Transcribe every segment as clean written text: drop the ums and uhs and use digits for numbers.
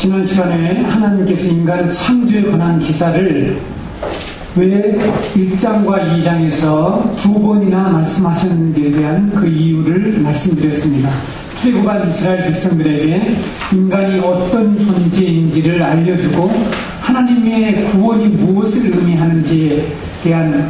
지난 시간에 하나님께서 인간 창조에 관한 기사를 왜 1장과 2장에서 두 번이나 말씀하셨는지에 대한 그 이유를 말씀드렸습니다. 출애굽한 이스라엘 백성들에게 인간이 어떤 존재인지를 알려주고 하나님의 구원이 무엇을 의미하는지에 대한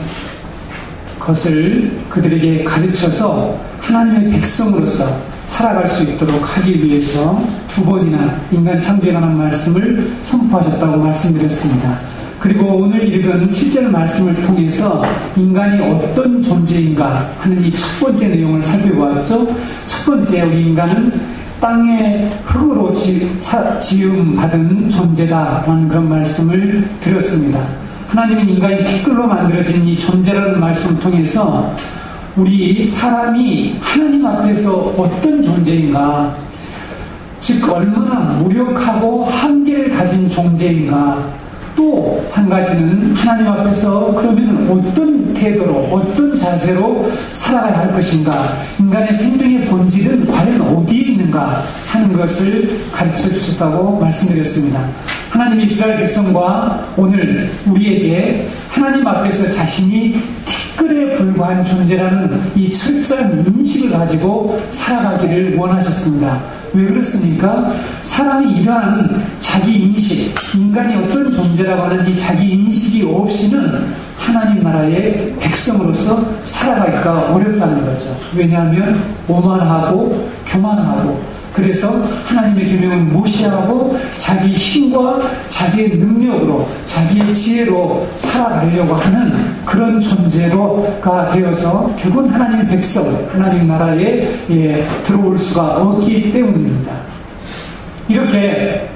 것을 그들에게 가르쳐서 하나님의 백성으로서 살아갈 수 있도록 하기 위해서 두 번이나 인간 창조에 관한 말씀을 선포하셨다고 말씀드렸습니다. 그리고 오늘 읽은 실제로 말씀을 통해서 인간이 어떤 존재인가 하는 이 첫 번째 내용을 살펴보았죠. 첫 번째, 우리 인간은 땅의 흙으로 지음받은 존재다라는 그런 말씀을 드렸습니다. 하나님은 인간이 티끌로 만들어진 이 존재라는 말씀을 통해서 우리 사람이 하나님 앞에서 어떤 존재인가, 즉 얼마나 무력하고 한계를 가진 존재인가, 또 한 가지는 하나님 앞에서 그러면 어떤 태도로, 어떤 자세로 살아가야 할 것인가, 인간의 생명의 본질은 과연 어디에 있는가 하는 것을 가르쳐 주셨다고 말씀드렸습니다. 하나님이 이스라엘 백성과 오늘 우리에게 하나님 앞에서 자신이 티끌에 불과한 존재라는 이 철저한 인식을 가지고 살아가기를 원하셨습니다. 왜 그렇습니까? 사람이 이러한 자기 인식, 인간이 어떤 존재라고 하는 이 자기 인식이 없이는 하나님 나라의 백성으로서 살아가기가 어렵다는 거죠. 왜냐하면 오만하고 교만하고, 그래서 하나님의 계명을 무시하고 자기 힘과 자기의 능력으로, 자기의 지혜로 살아가려고 하는 그런 존재로가 되어서 결국은 하나님의 백성, 하나님 나라에 들어올 수가 없기 때문입니다. 이렇게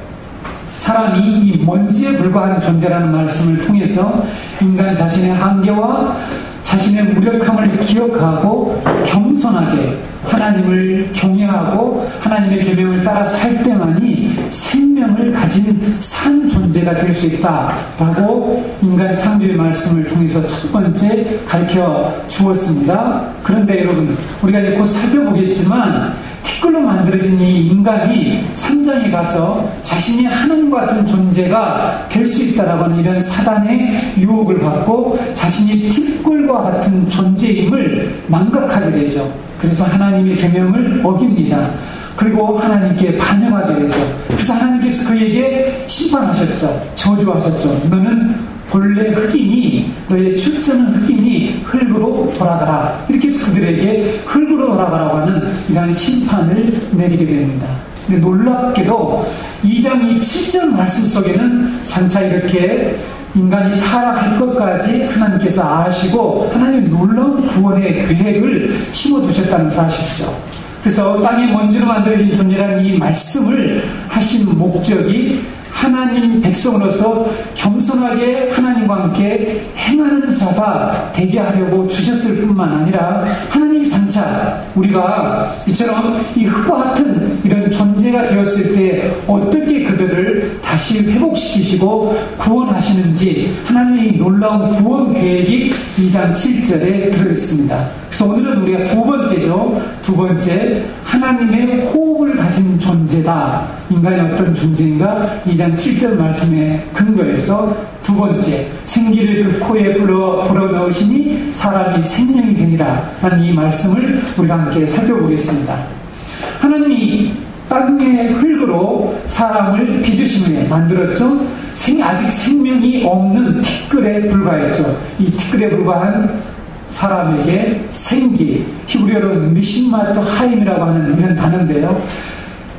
사람이 이 먼지에 불과한 존재라는 말씀을 통해서 인간 자신의 한계와 자신의 무력함을 기억하고 겸손하게 하나님을 경외하고 하나님의 계명을 따라 살 때만이 생명을 가진 산 존재가 될 수 있다라고 인간 창조의 말씀을 통해서 첫 번째 가르쳐 주었습니다. 그런데 여러분, 우리가 이제 곧 살펴보겠지만 티끌로 만들어진 이 인간이 3장에 가서 자신이 하나님 같은 존재가 될 수 있다라고 하는 이런 사단의 유혹을 받고 자신이 티끌과 같은 존재임을 망각하게 되죠. 그래서 하나님의 계명을 어깁니다. 그리고 하나님께 반역하게 되죠. 그래서 하나님께서 그에게 심판하셨죠. 저주하셨죠. 너는 본래 흙이니, 너의 출처는 흙이니 흙으로 돌아가라. 이렇게 해서 그들에게 흙으로 돌아가라고 하는 이러한 심판을 내리게 됩니다. 근데 놀랍게도 2장 7절 말씀 속에는 장차 이렇게 인간이 타락할 것까지 하나님께서 아시고 하나님의 놀라운 구원의 계획을 심어두셨다는 사실이죠. 그래서 땅의 먼지로 만들어진 존재라는 이 말씀을 하신 목적이 하나님 백성으로서 겸손하게 하나님과 함께 행하는 자가 되게 하려고 주셨을 뿐만 아니라 하나님 장차 우리가 이처럼 이 흙과 같은 이런 존재가 되었을 때 어떻게 그들을 다시 회복시키시고 구원하시는지 하나님의 놀라운 구원 계획이 2장 7절에 들어있습니다. 그래서 오늘은 우리가 두 번째죠. 두 번째, 하나님의 호흡을 가진 존재다. 인간이 어떤 존재인가? 2장 7절 말씀에 근거해서 두 번째, 생기를 그 코에 불어넣으시니 사람이 생명이 되니라 라는 이 말씀을 우리가 함께 살펴보겠습니다. 하나님이 땅의 흙으로 사람을 빚으신 후에 만들었죠. 아직 생명이 없는 티끌에 불과했죠. 이 티끌에 불과한 사람에게 생기, 히브리어로 느시마토 하임이라고 하는 이런 단어인데요,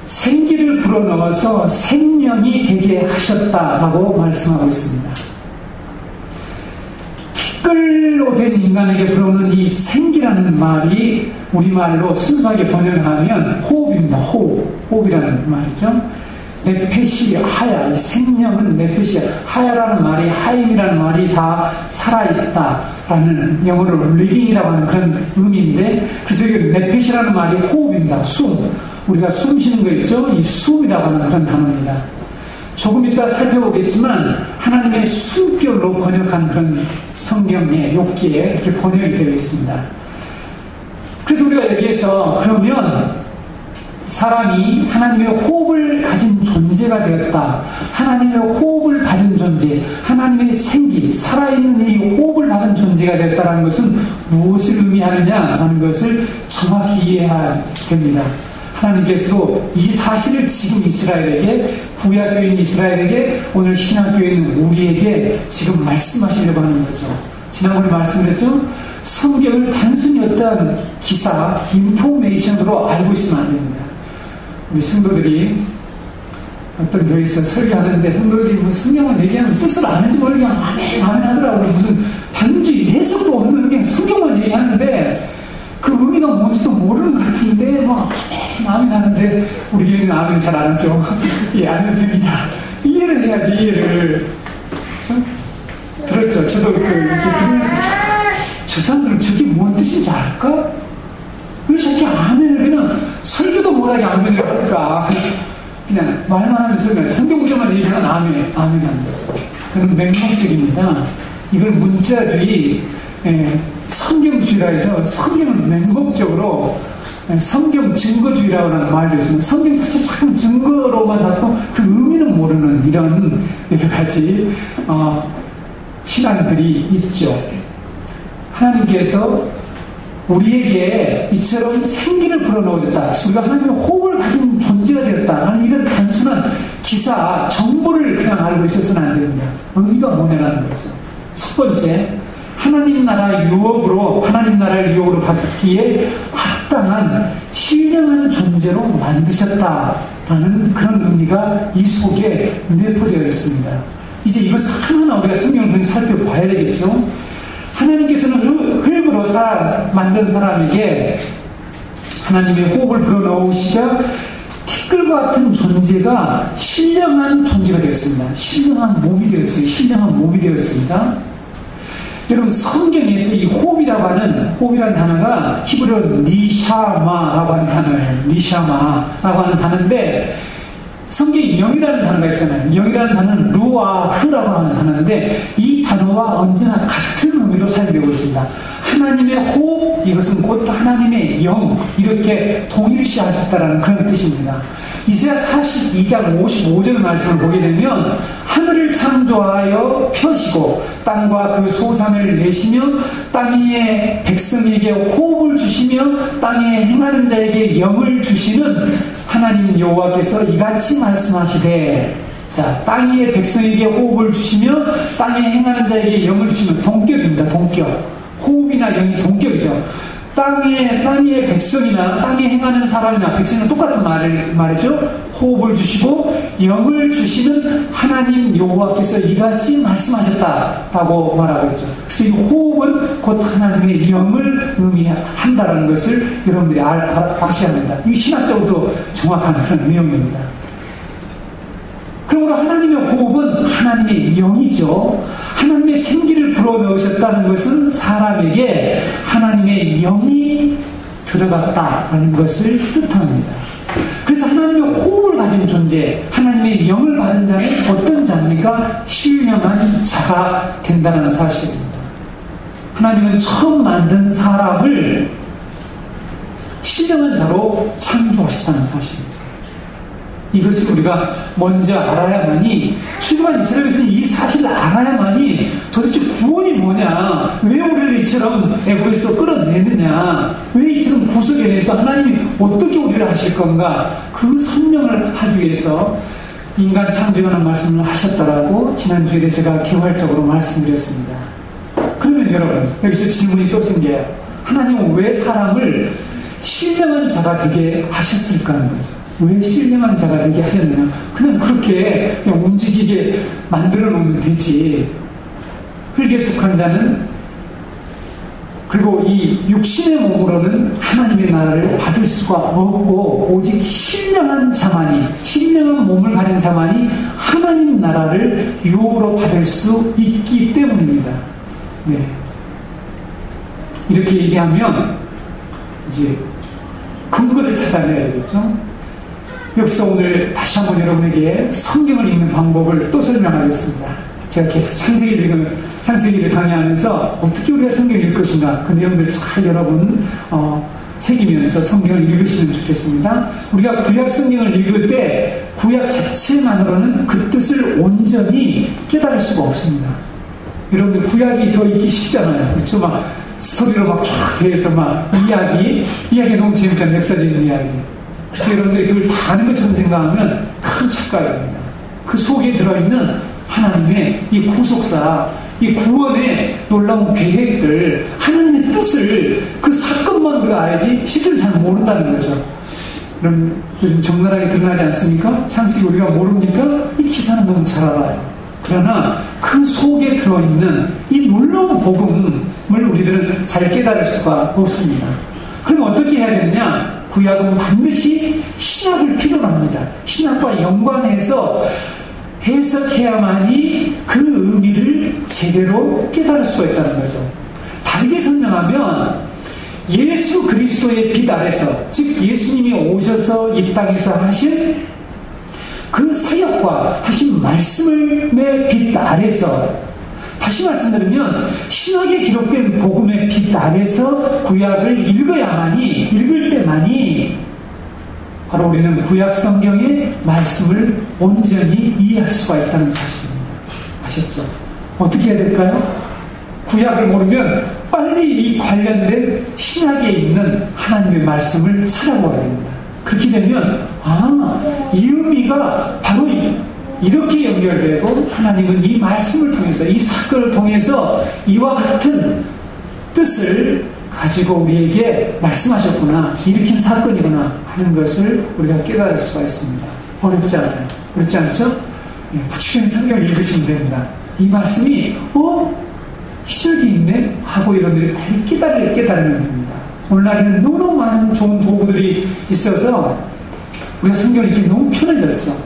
생기를 불어넣어서 생명이 되게 하셨다라고 말씀하고 있습니다. 티끌로 된 인간에게 불어오는 이 생기라는 말이 우리말로 순수하게 번역하면 호흡입니다. 호흡이라는 말이죠. 네페시 하야, 이 생명은 네페시 하야라는 말이, 하임이라는 말이 다 살아있다라는 영어로 리빙이라고 하는 그런 의미인데, 그래서 이 네페시라는 말이 호흡입니다. 숨, 우리가 숨 쉬는 거 있죠? 이 숨이라고 하는 그런 단어입니다. 조금 이따 살펴보겠지만 하나님의 숨결로 번역한 그런 성경의 욥기에 이렇게 번역이 되어 있습니다. 그래서 우리가 여기에서 그러면 사람이 하나님의 호흡을 가진 존재가 되었다. 하나님의 호흡을 받은 존재, 하나님의 생기, 살아있는 이 호흡을 받은 존재가 되었다는 것은 무엇을 의미하느냐라는 것을 정확히 이해해야 됩니다. 하나님께서도 이 사실을 지금 이스라엘에게, 구약교인 이스라엘에게, 오늘 신약교회 있는 우리에게 지금 말씀하시려고 하는 거죠. 지난번에 말씀드렸죠? 성경을 단순히 어떤 기사, 인포메이션으로 알고 있으면 안 됩니다. 우리 성도들이 어떤 교회에서 설교하는데 성도들이 뭐 성경을 얘기하는 뜻을 아는지 모르게 그냥 아멘 하더라고요. 무슨 단지 해석도 없는 그냥 성경만 얘기하는데 그 의미가 뭔지도 모르는 것 같은데 막 아멘 하는데 우리 교회는 아멘 잘 안 하죠. 예, 안 해도 됩니다. 이해를 해야지, 이해를. 그렇죠? 들었죠? 저도 이렇게 들으면서 저 사람들은 저게 뭔 뜻인지 알까? 왜 저렇게 아멘을 그냥 설교도 못하게 아멘을 할까? 그냥 말만 하면서 성경 구절만 얘기하면 아멘 하는 거죠. 그건 맹목적입니다. 이걸 문자주의, 성경주의라 해서 성경을 맹목적으로 성경 증거주의라고 하는 말도 있습니다. 성경 자체 참 증거로만 잡고 그 의미는 모르는 이런 여러 가지 신앙들이 있죠. 하나님께서 우리에게 이처럼 생기를 불어넣어줬다. 우리가 하나님의 호흡을 가진 존재가 되었다. 하는 이런 단순한 기사, 정보를 그냥 알고 있어서는 안 됩니다. 의미가 뭐냐라는 거죠. 첫 번째, 하나님 나라 유업으로, 하나님 나라를 유업으로 받기에 합당한 신령한 존재로 만드셨다라는 그런 의미가 이 속에 내포되어 있습니다. 이제 이것을 하나하나 우리가 성경을 통해 살펴봐야 되겠죠. 하나님께서는 흙으로 만든 사람에게 하나님의 호흡을 불어넣으시자 티끌과 같은 존재가 신령한 존재가 되었습니다. 신령한 몸이 되었어요. 신령한 몸이 되었습니다. 여러분, 성경에서 이 호흡이라는 단어가 히브리어로 니샤마라고 하는 단어예요. 니샤마라고 하는 단어인데, 성경에 영이라는 단어가 있잖아요. 영이라는 단어는 루아흐라고 하는 단어인데, 이 단어와 언제나 같은 의미로 사용되고 있습니다. 하나님의 호흡, 이것은 곧 하나님의 영, 이렇게 동일시할 수 있다는 그런 뜻입니다. 이사야 42장 55절 말씀을 보게 되면 하늘을 창조하여 펴시고 땅과 그 소산을 내시며 땅 위의 백성에게 호흡을 주시며 땅에 행하는 자에게 영을 주시는 하나님 여호와께서 이같이 말씀하시되, 자, 땅 위의 백성에게 호흡을 주시며 땅에 행하는 자에게 영을 주시면 동격입니다. 동격. 호흡이나 영이 동격이죠. 땅의 백성이나 땅에 행하는 사람이나 백성은 똑같은 말이죠. 호흡을 주시고 영을 주시는 하나님 여호와께서 이같이 말씀하셨다라고 말하고 있죠. 그래서 이 호흡은 곧 하나님의 영을 의미한다는 것을 여러분들이 아셔야 합니다. 이 신학적으로도 정확한 그런 내용입니다. 그러므로 하나님의 호흡은 하나님의 영이죠. 하나님의 생기를 불어넣으셨다는 것은 사람에게 하나님의 영이 들어갔다는 것을 뜻합니다. 그래서 하나님의 호흡을 가진 존재, 하나님의 영을 받은 자는 어떤 자입니까? 신령한 자가 된다는 사실입니다. 하나님은 처음 만든 사람을 신령한 자로 창조하셨다는 사실이죠. 이것을 우리가 먼저 알아야만이, 출애굽한 이스라엘에서는 이 사실을 알아야만이 도대체 구원이 뭐냐, 왜 우리를 이처럼 애굽에서 끌어내느냐, 왜 이처럼 구속해내서 하나님이 어떻게 우리를 하실 건가, 그 설명을 하기 위해서 인간 창조에 관한 말씀을 하셨다라고 지난주에 제가 개괄적으로 말씀드렸습니다. 그러면 여러분, 여기서 질문이 또 생겨요. 하나님은 왜 사람을 신령한 자가 되게 하셨을까 하는 거죠. 왜 신령한 자가 되게 하셨느냐? 그냥 그렇게 그냥 움직이게 만들어 놓으면 되지. 흙에 속한 자는, 그리고 이 육신의 몸으로는 하나님의 나라를 받을 수가 없고, 오직 신령한 자만이, 신령한 몸을 가진 자만이 하나님 나라를 유업으로 받을 수 있기 때문입니다. 네. 이렇게 얘기하면 이제 근거를 찾아내야 되겠죠. 여기서 오늘 다시 한번 여러분에게 성경을 읽는 방법을 또 설명하겠습니다. 제가 계속 창세기를 강의하면서 어떻게 우리가 성경을 읽을 것인가, 그 내용들 잘 여러분 새기면서 성경을 읽으시면 좋겠습니다. 우리가 구약 성경을 읽을 때 구약 자체만으로는 그 뜻을 온전히 깨달을 수가 없습니다. 여러분들 구약이 더 읽기 쉽잖아요. 그렇죠? 막 스토리로 막 쫙 해서 막 이야기 너무 재밌잖아요. 역사적 이야기. 그래서 여러분들이 그걸 다 아는 것처럼 생각하면 큰 착각입니다. 그 속에 들어있는 하나님의 이 구속사, 이 구원의 놀라운 계획들, 하나님의 뜻을 그 사건만 우리가 알지 실제로 잘 모른다는 거죠. 그럼 요즘 적나라하게 드러나지 않습니까? 창세기 우리가 모릅니까? 이 기사는 너무 잘 알아요. 그러나 그 속에 들어있는 이 놀라운 복음을 우리들은 잘 깨달을 수가 없습니다. 그럼 어떻게 해야 되느냐? 구약은 반드시 신약을 필요로 합니다. 신약과 연관해서 해석해야만이 그 의미를 제대로 깨달을 수가 있다는 거죠. 다르게 설명하면 예수 그리스도의 빛 아래서, 즉 예수님이 오셔서 이 땅에서 하신 그 사역과 하신 말씀의 빛 아래서, 다시 말씀드리면 신약에 기록된 복음의 빛 아래서 구약을 읽을 때만이 바로 우리는 구약 성경의 말씀을 온전히 이해할 수가 있다는 사실입니다. 아셨죠? 어떻게 해야 될까요? 구약을 모르면 빨리 이 관련된 신약에 있는 하나님의 말씀을 찾아보아야 됩니다. 그렇게 되면 이 의미가 바로 이렇게 연결되고 하나님은 이 말씀을 통해서, 이 사건을 통해서 이와 같은 뜻을 가지고 우리에게 말씀하셨구나, 일으킨 사건이구나 하는 것을 우리가 깨달을 수가 있습니다. 어렵지 않아요. 어렵지 않죠? 구체적인 성경을 읽으시면 됩니다. 이 말씀이 시작이 있네 하고 여러분들이 빨리 깨달으면 됩니다. 오늘날에는 너무 많은 좋은 도구들이 있어서 우리가 성경을 읽기 너무 편해졌죠.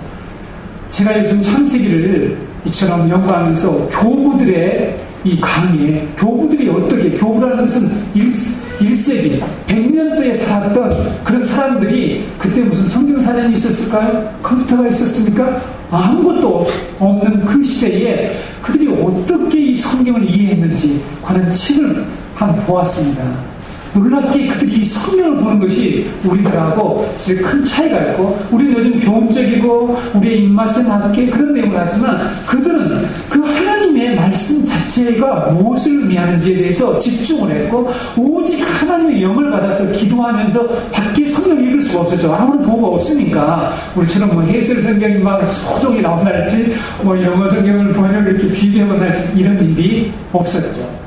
제가 요즘 창세기를 이처럼 연구하면서 교부들의 이 강의에, 교부들이 어떻게, 교부라는 것은 1세기 100년도에 살았던 그런 사람들이 그때 무슨 성경 사전이 있었을까요? 컴퓨터가 있었습니까? 아무것도 없는 그 시대에 그들이 어떻게 이 성경을 이해했는지 관한 책을 한번 보았습니다. 놀랍게 그들이 이 성경을 보는 것이 우리들하고 큰 차이가 있고, 우리는 요즘 교훈적이고 우리의 입맛에 맞게 그런 내용을 하지만 그들은 그 하나님의 말씀 자체가 무엇을 의미하는지에 대해서 집중을 했고, 오직 하나님의 영을 받아서 기도하면서 밖에 성경을 읽을 수가 없었죠. 아무런 도구가 없으니까. 우리처럼 해설 성경이 막 소종이 나온다든지 영어 성경을 번역 이렇게 비교해본다든지 이런 일이 없었죠.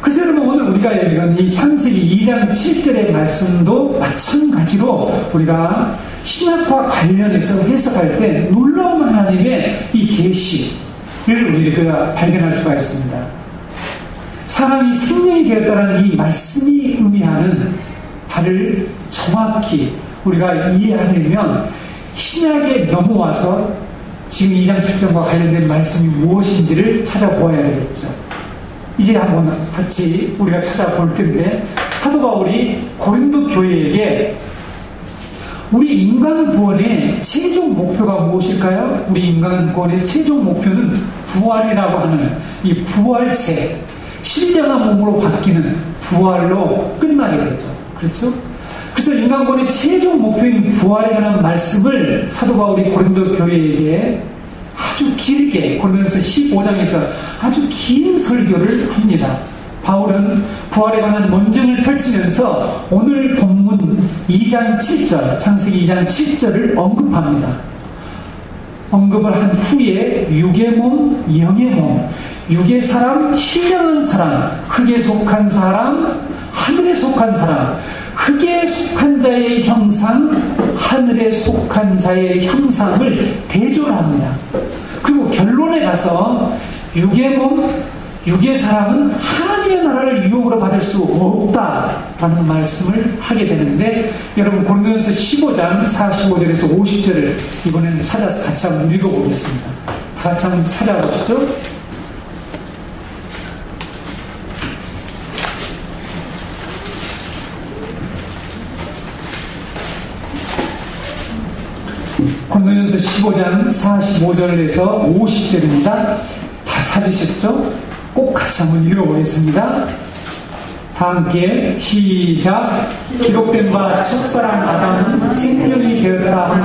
그래서 여러분, 오늘 우리가 읽은 이 창세기 2장 7절의 말씀도 마찬가지로 우리가 신약과 관련해서 해석할 때 놀라운 하나님의 이 계시를 우리가 발견할 수가 있습니다. 사람이 생명이 되었다는 이 말씀이 의미하는 바를 정확히 우리가 이해하려면 신약에 넘어와서 지금 2장 7절과 관련된 말씀이 무엇인지를 찾아보아야 되겠죠. 이제 한번 같이 우리가 찾아볼 텐데, 사도 바울이 고린도 교회에게 우리 인간 구원의 최종 목표가 무엇일까요? 우리 인간 구원의 최종 목표는 부활이라고 하는 이 부활체, 신령한 몸으로 바뀌는 부활로 끝나게 되죠. 그렇죠? 그래서 인간 구원의 최종 목표인 부활에 관한 말씀을 사도 바울이 고린도 교회에게 아주 길게, 고린도전서 15장에서 아주 긴 설교를 합니다. 바울은 부활에 관한 논증을 펼치면서 오늘 본문 2장 7절, 창세기 2장 7절을 언급합니다. 언급을 한 후에 육의 몸, 영의 몸, 육의 사람, 신령한 사람, 흙에 속한 사람, 하늘에 속한 사람, 흙에 속한 자의 형상, 하늘에 속한 자의 형상을 대조합니다. 그리고 결론에 가서 육의 몸, 육의 사람은 하나님의 나라를 유혹으로 받을 수 없다라는 말씀을 하게 되는데, 여러분 고린도전서 15장 45절에서 50절을 이번에는 찾아서 같이 한번 읽어보겠습니다. 다 같이 한번 찾아보시죠. 고린도전서 15장 45절에서 50절입니다. 다 찾으셨죠? 꼭 같이 한번 읽어보겠습니다. 다 함께 시작. 기록된 바 첫사람 아담은 생명이 되었다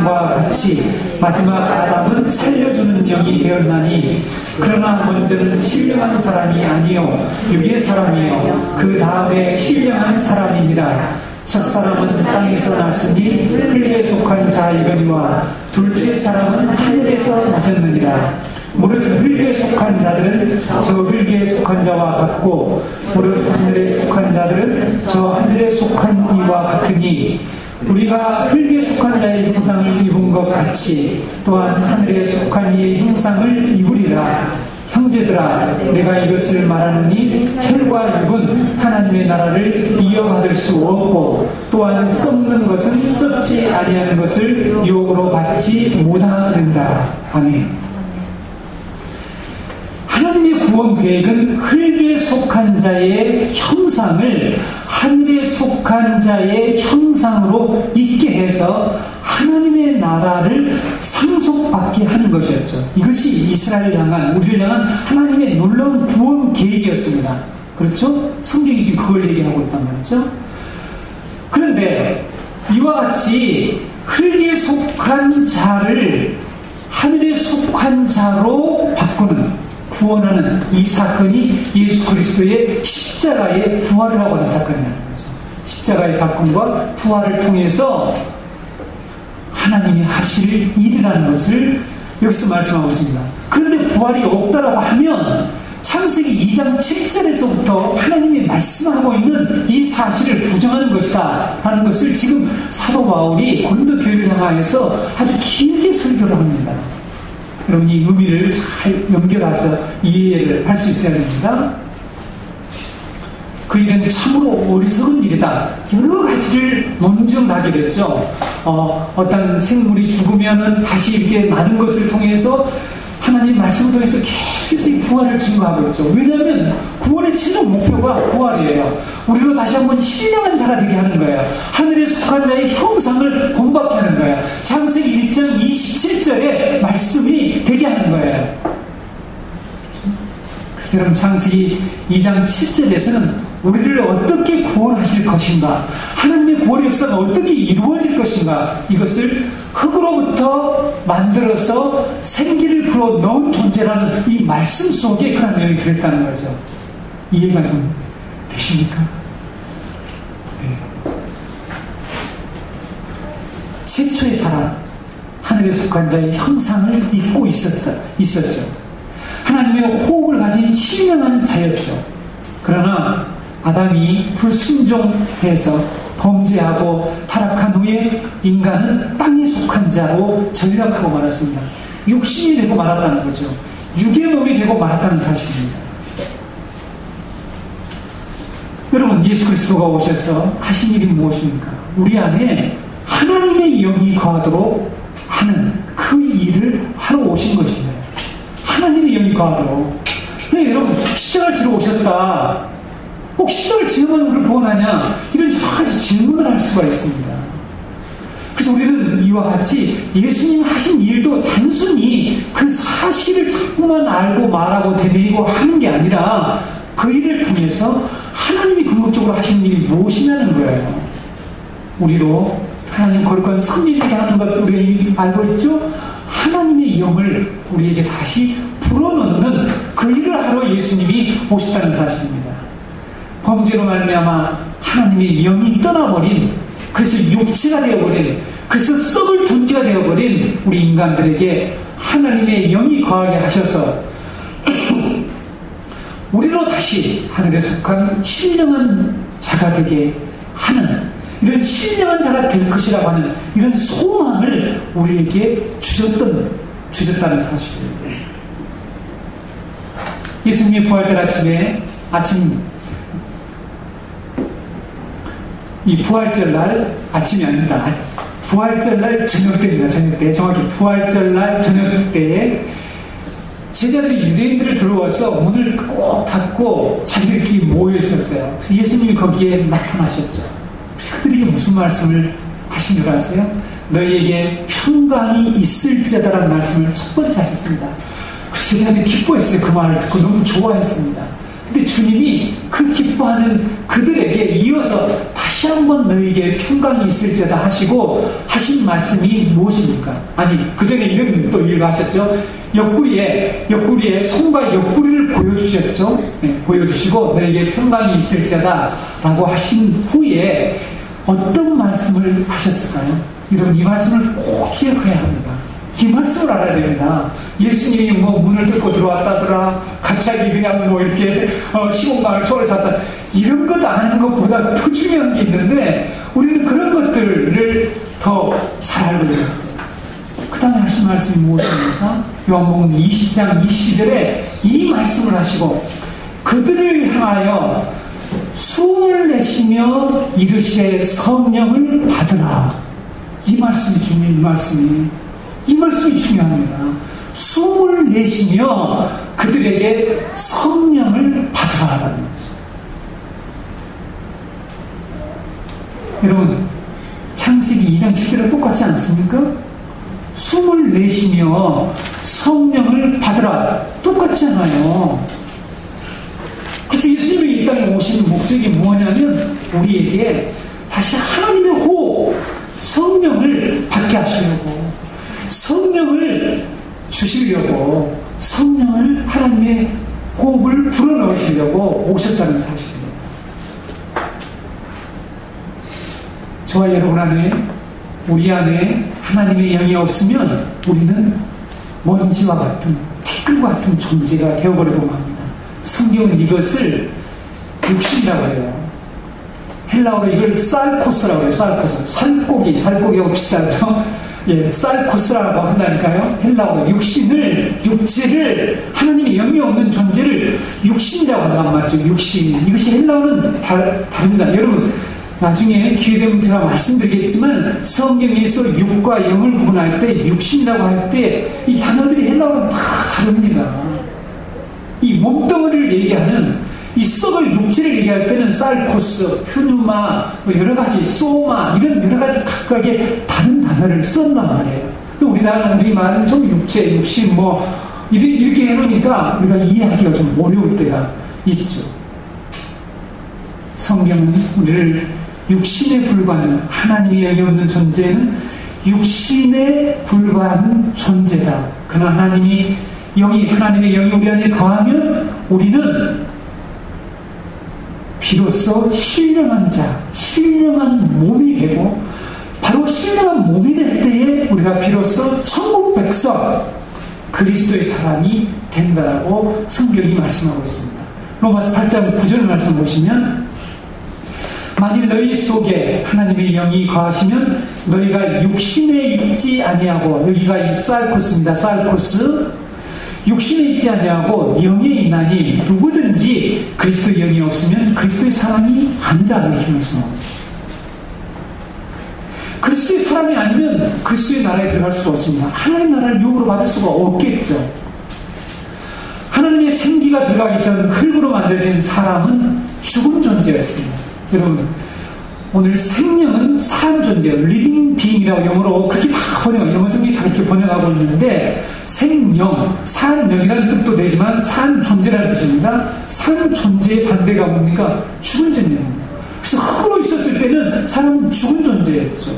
같이 마지막 아담은 살려주는 영이 되었나니 그러나 먼저는 신령한 사람이 아니요 육의 사람이요 그 다음에 신령한 사람이니라. 첫사람은 땅에서 났으니 흙에 속한 자이거니와 둘째 사람은 하늘에서 나셨느니라. 무릇 흙에 속한 자들은 저 흙에 속한 자와 같고 무릇 하늘에 속한 자들은 저 하늘에 속한 이와 같으니 우리가 흙에 속한 자의 형상을 입은 것 같이 또한 하늘에 속한 이의 형상을 입으리라. 형제들아 내가 이것을 말하느니 혈과 육은 하나님의 나라를 이어받을 수 없고 또한 썩는 것은 썩지 아니하는 것을 유혹으로 받지 못하는다. 아멘. 하나님의 구원 계획은 흙에 속한 자의 형상을 하늘에 속한 자의 형상으로 있게 해서 하나님의 나라를 상속받게 하는 것이었죠. 이것이 이스라엘을 향한, 우리를 향한 하나님의 놀라운 구원 계획이었습니다. 그렇죠? 성경이 지금 그걸 얘기하고 있단 말이죠. 그런데 이와 같이 흙에 속한 자를 하늘에 속한 자로 바꾸는, 구원하는 이 사건이 예수 그리스도의 십자가의 부활이라고 하는 사건이라는 거죠. 십자가의 사건과 부활을 통해서 하나님이 하실 일이라는 것을 여기서 말씀하고 있습니다. 그런데 부활이 없다라고 하면 창세기 2장 7절에서부터 하나님이 말씀하고 있는 이 사실을 부정하는 것이다 라는 것을 지금 사도 바울이 고린도 교회를 향하여서 아주 길게 설교를 합니다. 여러분 이 의미를 잘 연결해서 이해를 할 수 있어야 됩니다. 그 일은 참으로 어리석은 일이다. 여러 가지를 논증하게 됐죠. 어떤 생물이 죽으면은 다시 이렇게 나는 것을 통해서 하나님 말씀을 통해서 계속해서 이 부활을 증거하고 있죠. 왜냐하면 구원의 최종 목표가 부활이에요. 우리로 다시 한번 신령한 자가 되게 하는 거예요. 하늘에 속한 자의 형상을 본받게 하는 거예요. 창세기 1장 27절의 말씀이 되게 하는 거예요. 그래서 여러분 창세기 2장 7절에서는 우리를 어떻게 구원하실 것인가, 하나님의 구원의 역사가 어떻게 이루어질 것인가, 이것을 흙으로부터 만들어서 생기를 불어넣은 존재라는 이 말씀 속에 그런 내용이 들었다는 거죠. 이해가 좀 되십니까? 네. 최초의 사람, 하늘에 속한 자의 형상을 입고 있었죠. 하나님의 호흡을 가진 신령한 자였죠. 그러나 아담이 불순종해서 범죄하고 타락한 후에 인간은 땅에 속한 자로 전락하고 말았습니다. 육신이 되고 말았다는 거죠. 육의 몸이 되고 말았다는 사실입니다. 여러분 예수 그리스도가 오셔서 하신 일이 무엇입니까? 우리 안에 하나님의 영이 거하도록 하는 그 일을 하러 오신 것입니다. 하나님의 영이 거하도록. 근데 여러분 십자가를 지러 오셨다, 꼭 십자가를 지어만 우리를 구원하냐, 이런 여러 가지 질문을 할 수가 있습니다. 그래서 우리는 이와 같이 예수님 하신 일도 단순히 그 사실을 자꾸만 알고 말하고 되뇌이고 하는 게 아니라 그 일을 통해서 하나님이 궁극적으로 하신 일이 무엇이냐는 거예요. 우리로 하나님 거룩한 성령에게 하는 것 우리가 이미 알고 있죠. 하나님의 영을 우리에게 다시 불어넣는 그 일을 하러 예수님이 오셨다는 사실입니다. 범죄로 말미암아 하나님의 영이 떠나버린, 그래서 육체가 되어버린, 그래서 썩을 존재가 되어버린 우리 인간들에게 하나님의 영이 거하게 하셔서 우리로 다시 하늘에 속한 신령한 자가 되게 하는, 이런 신령한 자가 될 것이라고 하는 이런 소망을 우리에게 주셨다는 사실입니다. 예수님의 부활절 아침 이 부활절날 아침이 아닙니다. 부활절날 저녁 때입니다. 저녁 때, 정확히 부활절날 저녁 때에 제자들이 유대인들을 들어와서 문을 꼭 닫고 자기들끼리 모여 있었어요. 그래서 예수님이 거기에 나타나셨죠. 그래서 그들에게 무슨 말씀을 하신 줄 아세요? 너희에게 평강이 있을지어다라는 말씀을 첫 번째 하셨습니다. 그래서 제자들이 기뻐했어요. 그 말을 듣고 너무 좋아했습니다. 근데 주님이 그 기뻐하는 그들에게 이어서 다시 다시 한번 너에게 평강이 있을지어다 하시고 하신 말씀이 무엇입니까? 아니, 그 전에 이런 또 일도 하셨죠. 옆구리에 손과 옆구리를 보여주셨죠. 네, 보여주시고 너에게 평강이 있을지어다 라고 하신 후에 어떤 말씀을 하셨을까요? 여러분, 이 말씀을 꼭 기억해야 합니다. 이 말씀을 알아야 됩니다. 예수님이 뭐 문을 뚫고 들어왔다더라, 갑자기 그냥 뭐 이렇게 시공간을 초월해서 왔다, 이런 것 아는 것보다 더 중요한 게 있는데 우리는 그런 것들을 더 잘 알고 있어요. 그 다음에 하신 말씀이 무엇입니까? 요한복음 20장 22절에 이 말씀을 하시고 그들을 향하여 숨을 내쉬며 이르시되 성령을 받으라. 이 말씀이 중요해요. 이 말씀이 중요합니다. 숨을 내쉬며 그들에게 성령을 받으라라는 거죠. 여러분, 창세기 2장 7절에 똑같지 않습니까? 숨을 내쉬며 성령을 받으라. 똑같잖아요. 그래서 예수님이 이 땅에 오신 목적이 뭐냐면 우리에게 다시 하나님의 호흡, 성령을 받게 하시려고, 성령을 주시려고, 성령을 하나님의 호흡을 불어넣으시려고 오셨다는 사실입니다. 저와 여러분 안에, 우리 안에 하나님의 영이 없으면 우리는 먼지와 같은, 티끌과 같은 존재가 되어버리고 맙니다. 성경은 이것을 육신이라고 해요. 헬라어로 이걸 쌀코스라고 해요. 쌀코스. 살고기하고 비슷하죠? 예, 쌀코스라고 한다니까요. 헬라어로 육체를, 하나님의 영이 없는 존재를 육신이라고 한단 말이죠. 육신. 이것이 헬라어는 다릅니다. 여러분, 나중에 기회되면 제가 말씀드리겠지만 성경에서 육과 영을 구분할 때, 육신이라고 할 때 이 단어들이 헬라어는 다 다릅니다. 이 몸덩어리를 얘기하는, 이 썩을 육체를 얘기할 때는 쌀코스, 휴누마, 뭐 여러 가지, 소마, 이런 여러 가지 각각의 다른 단어를 썼단 말이에요. 우리 말은 좀 육체, 육신, 뭐 이렇게 해놓으니까 우리가 이해하기가 좀 어려울 때가 있죠. 성경은 우리를 육신에 불과한, 하나님의 영이 없는 존재는 육신에 불과한 존재다. 그러나 하나님의 영이 우리 안에 거하면 우리는 비로소 신령한 몸이 되고, 바로 신령한 몸이 될 때에 우리가 비로소 천국 백성, 그리스도의 사람이 된다라고 성경이 말씀하고 있습니다. 로마서 8장 9절 말씀 보시면, 만일 너희 속에 하나님의 영이 거하시면 너희가 육신에 있지 아니하고, 여기가 이 쌀코스입니다. 쌀코스. 육신에 있지 아니하고 영에 있나니 누구든지 그리스도의 영이 없으면 그리스도의 사람이 아니다, 이렇게 말씀합니다. 그리스도의 사람이 아니면 그리스도의 나라에 들어갈 수가 없습니다. 하나님 나라를 유업으로 받을 수가 없겠죠. 하나님의 생기가 들어가기 전 흙으로 만들어진 사람은 죽은 존재였습니다. 여러분, 오늘 생명은 산 존재예요. living being이라고 영어로 그렇게 다 영어 성경이 다 그렇게 번역하고 있는데, 생명, 산명이라는 뜻도 되지만 산 존재라는 뜻입니다. 산 존재의 반대가 뭡니까? 죽은 존재입니다. 그래서 흙으로 있었을 때는 사람은 죽은 존재였죠.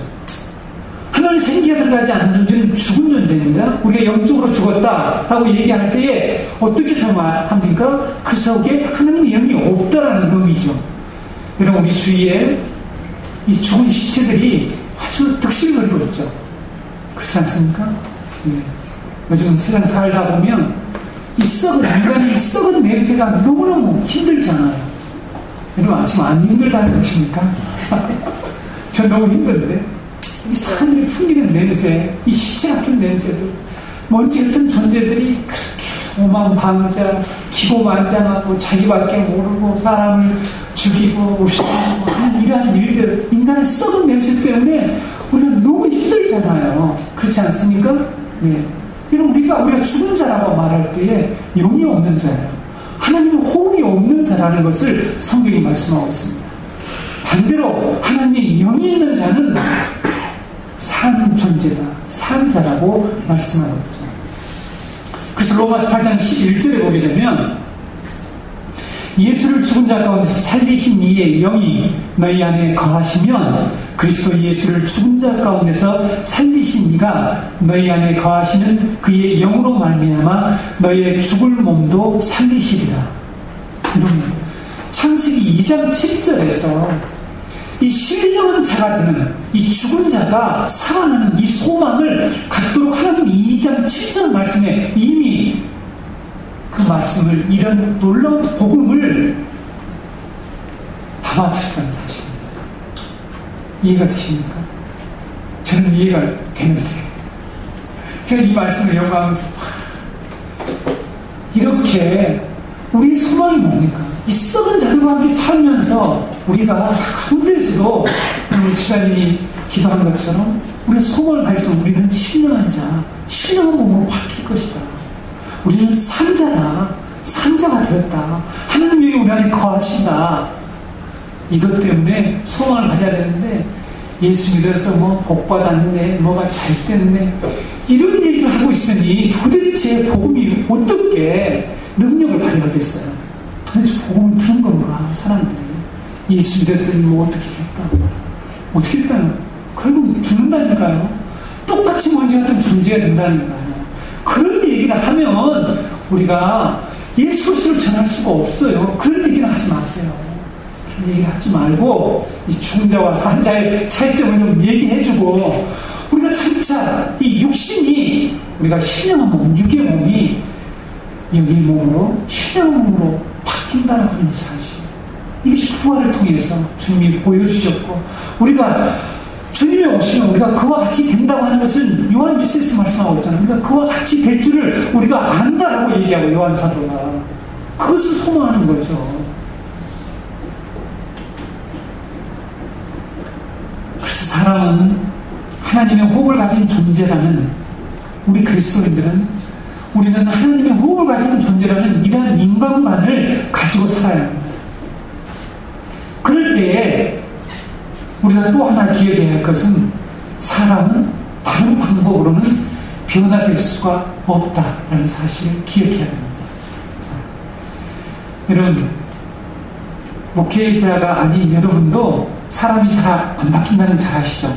하나님 생기가 들어가지 않은 존재는 죽은 존재입니다. 우리가 영적으로 죽었다라고 얘기할 때에 어떻게 설명합니까? 그 속에 하나님의 영이 없다라는 의미죠. 여러분, 우리 주위에 이 죽은 시체들이 아주 득실거리고 있죠. 그렇지 않습니까? 네. 요즘 세상 살다 보면 인간의 썩은 냄새가 너무너무 힘들잖아요. 여러분, 아침 안 힘들다는 것입니까? 전 너무 힘든데, 이 사람들이 풍기는 냄새, 이 시체 같은 냄새들, 먼지 같은 존재들이 그렇게 오만방자, 기고만장하고 자기밖에 모르고 사람을 죽이고 하는 이러한 일들, 인간의 썩은 냄새 때문에 우리는 너무 힘들잖아요. 그렇지 않습니까? 네. 이런 우리가 죽은 자라고 말할 때에 영이 없는 자예요. 하나님의 호흡이 없는 자라는 것을 성경이 말씀하고 있습니다. 반대로 하나님의 영이 있는 자는 산 존재다, 산 자라고 말씀하고 있죠. 그래서 로마서 8장 11절에 보게 되면, 예수를 죽은 자 가운데서 살리신 이의 영이 너희 안에 거하시면 그리스도 예수를 죽은 자 가운데서 살리신 이가 너희 안에 거하시는 그의 영으로 말미암아 너희의 죽을 몸도 살리시리라. 이런 창세기 2장 7절에서 이 신령한 자가 되는 이 죽은 자가 살아나는 이 소망을 갖도록 하나님 2장 7절 말씀에 이미 그 말씀을, 이런 놀라운 복음을 담아두셨다는 사실입니다. 이해가 되십니까? 저는 이해가 되는데 제가 이 말씀을 연구하면서 이렇게 우리의 소망이 뭡니까? 이 썩은 자들과 함께 살면서 우리가 가운데에서도 우리 집사님이 기도한 것처럼 우리의 소망을 가지고 우리는 신령한 자, 신령한 몸으로 바뀔 것이다. 우리는 산자다. 산자가 되었다. 하나님이 우리 안에 거하신다. 이것 때문에 소망을 가져야 되는데 예수 믿어서 뭐 복받았네, 뭐가 잘 됐네, 이런 얘기를 하고 있으니 도대체 복음이 어떻게 능력을 발휘하겠어요? 도대체 복음을 들은 건가, 사람들이? 예수 믿었더니 뭐 어떻게 됐다. 어떻게 됐다는, 결국 죽는다니까요. 똑같이 먼저 같은 존재가 된다니까요. 그런 얘기를 하면 우리가 예수 그리스도를 전할 수가 없어요. 그런 얘기는 하지 마세요. 그런 얘기 하지 말고 이 죽은 자와 산 자의 차이점을 좀 얘기해주고, 우리가 장차 이 육신이, 우리가 신령한 몸, 육의 몸이 영의 몸으로, 신령한 몸으로 바뀐다는 하는 사실, 이것이 부활을 통해서 주님이 보여주셨고, 우리가 주님이 오시면 우리가 그와 같이 된다고 하는 것은 요한일서에서 말씀하고 있잖아요. 그러니까 그와 같이 될 줄을 우리가 안다라고 얘기하고, 요한 사도가 그것을 소망하는 거죠. 그래서 사람은 하나님의 호흡을 가진 존재라는, 우리 그리스도인들은, 우리는 하나님의 호흡을 가진 존재라는 이러한 인간관을 가지고 살아야 합니다. 그럴 때에 우리가 또 하나 기억해야 할 것은, 사람은 다른 방법으로는 변화될 수가 없다라는 사실을 기억해야 됩니다. 자, 여러분, 목회자가 아닌 여러분도 사람이 잘 안 바뀐다는 잘 아시죠?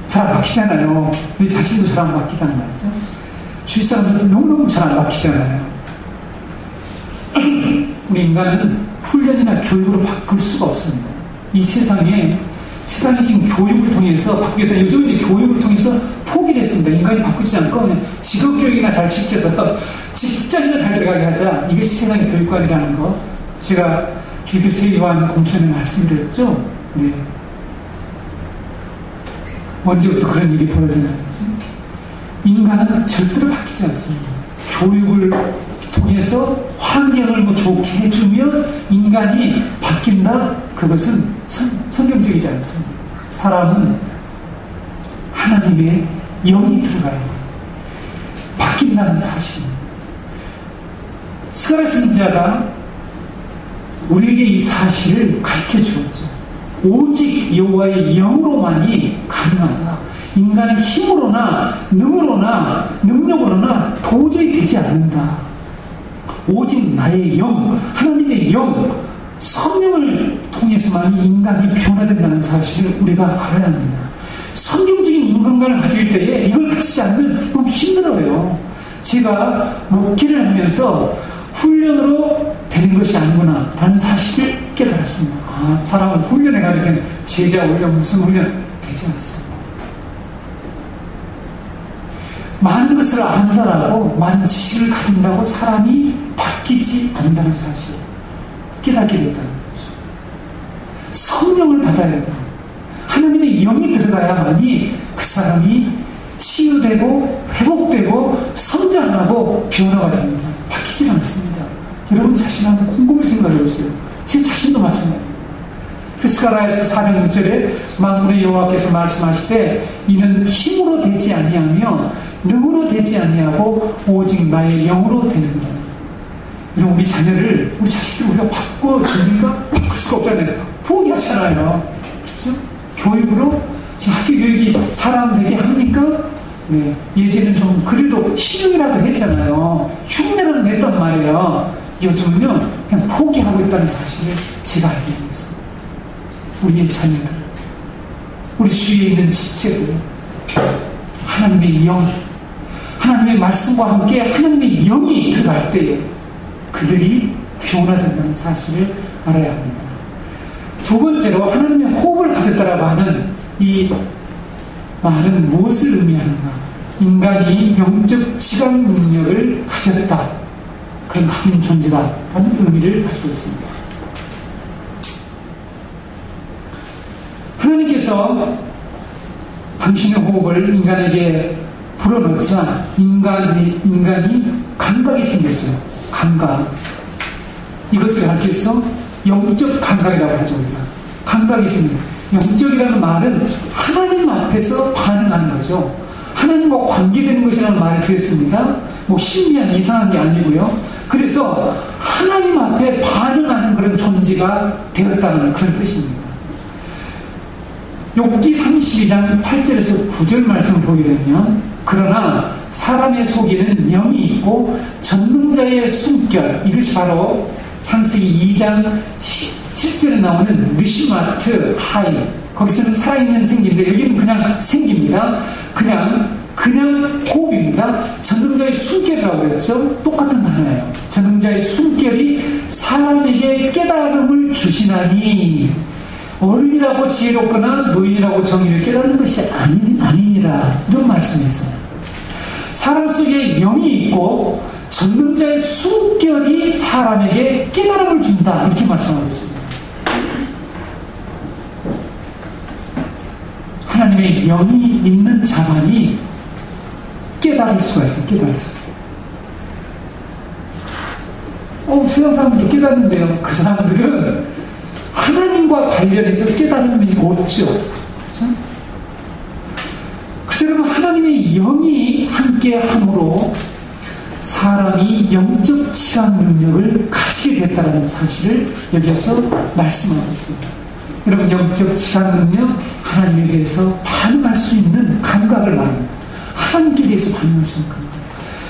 잘 안 바뀌잖아요. 내 자신도 잘 안 바뀌다는 말이죠. 주위 사람들은 너무너무 잘 안 바뀌잖아요. 우리 인간은 훈련이나 교육으로 바꿀 수가 없습니다. 이 세상이 지금 교육을 통해서 바뀌겠다. 요즘 이제 교육을 통해서 포기를 했습니다. 인간이 바꾸지 않고 그냥 직업교육이나 잘 시켜서 직장이나 잘 들어가게 하자. 이것이 세상의 교육관이라는 거, 제가 길게 요한 공천에 말씀드렸죠. 네. 언제부터 그런 일이 벌어지는지. 인간은 절대로 바뀌지 않습니다. 교육을 통해서 환경을 뭐 좋게 해주면 인간이 바뀐다? 그것은 성경적이지 않습니다. 사람은 하나님의 영이 들어가야 바뀐다는 사실입니다. 스가랴 선지자가 우리에게 이 사실을 가르쳐 주었죠. 오직 여호와의 영으로만이 가능하다. 인간의 힘으로나 능으로나 능력으로나 도저히 되지 않는다. 오직 나의 영, 하나님의 영, 성령을 통해서만 인간이 변화된다는 사실을 우리가 알아야 합니다. 성경적인 인간관을 가질 때에 이걸 가지지 않으면 너무 힘들어요. 제가 목회를 하면서 훈련으로 되는 것이 아니구나 라는 사실을 깨달았습니다. 아, 사람은 훈련에 가지고 되는 제자 훈련, 무슨 훈련 되지 않습니다. 많은 것을 안다라고, 많은 지식을 가진다고 사람이 바뀌지 않는다는 사실 깨닫게 됐다는 거죠. 성령을 받아야 된다. 하나님의 영이 들어가야만이 그 사람이 치유되고 회복되고 성장하고 변화가 됩니다. 바뀌지 않습니다. 여러분 자신한테 곰곰이 생각해 보세요. 제 자신도 마찬가지입니다. 스가랴에서 4장 6절에 만군의 여호와께서 말씀하실 때, 이는 힘으로 되지 아니하며 능으로 되지 아니하고 오직 나의 영으로 되는구나. 이런 우리 자녀를, 우리 자식들을 우리가 바꿔줍니까? 바꿀 수가 없잖아요. 포기하잖아요. 그렇죠? 교육으로, 지금 학교 교육이 사람 되게 합니까? 네. 예전에는 좀 그래도 시중이라도 했잖아요. 흉내는 냈단 말이에요. 요즘은요, 그냥 포기하고 있다는 사실을 제가 알게 됐습니다. 우리의 자녀들, 우리 주위에 있는 지체들, 하나님의 영, 하나님의 말씀과 함께 하나님의 영이 들어갈 때에 그들이 변화된다는 사실을 알아야 합니다. 두 번째로 하나님의 호흡을 가졌다라고 하는 이 말은 무엇을 의미하는가? 인간이 영적 지각 능력을 가졌다, 그런 가진 존재다 라는 의미를 가지고 있습니다. 하나님께서 당신의 호흡을 인간에게 불어넣자 인간이 감각이 생겼어요. 감각. 이것을 가르쳐서 영적 감각이라고 하죠. 감각이 생깁니다. 영적이라는 말은 하나님 앞에서 반응하는 거죠. 하나님과 관계되는 것이라는 말을 드렸습니다. 뭐 신비한 이상한 게 아니고요. 그래서 하나님 앞에 반응하는 그런 존재가 되었다는 그런 뜻입니다. 욥기 32장 8절에서 9절 말씀을 보게 되면, 그러나 사람의 속에는 영이 있고 전능자의 숨결, 이것이 바로 창세기 2장 17절에 나오는 느시마트 하이, 거기서는 살아있는 생기인데 여기는 그냥 생기입니다. 그냥 호흡입니다. 전능자의 숨결이라고 그랬죠. 똑같은 단어예요. 전능자의 숨결이 사람에게 깨달음을 주시나니 어른이라고 지혜롭거나 노인이라고 정의를 깨닫는 것이 아니니라, 이런 말씀이 있어요. 사람 속에 영이 있고 전능자의 숨결이 사람에게 깨달음을 준다, 이렇게 말씀하고 있습니다. 하나님의 영이 있는 자만이 깨달을 수가 있어요. 깨달을 수가. 세상 사람들도 깨닫는데요. 그 사람들은 하나님과 관련해서 깨달음이 없죠. 그렇죠? 그래서 여러분, 하나님의 영이 함께 함으로 사람이 영적 지각 능력을 가지게 됐다는 사실을 여기서 말씀하고 있습니다. 여러분, 영적 지각 능력, 하나님에 대해서 반응할 수 있는 감각을 말합니다. 하나님께 대해서 반응할 수 있는 감각.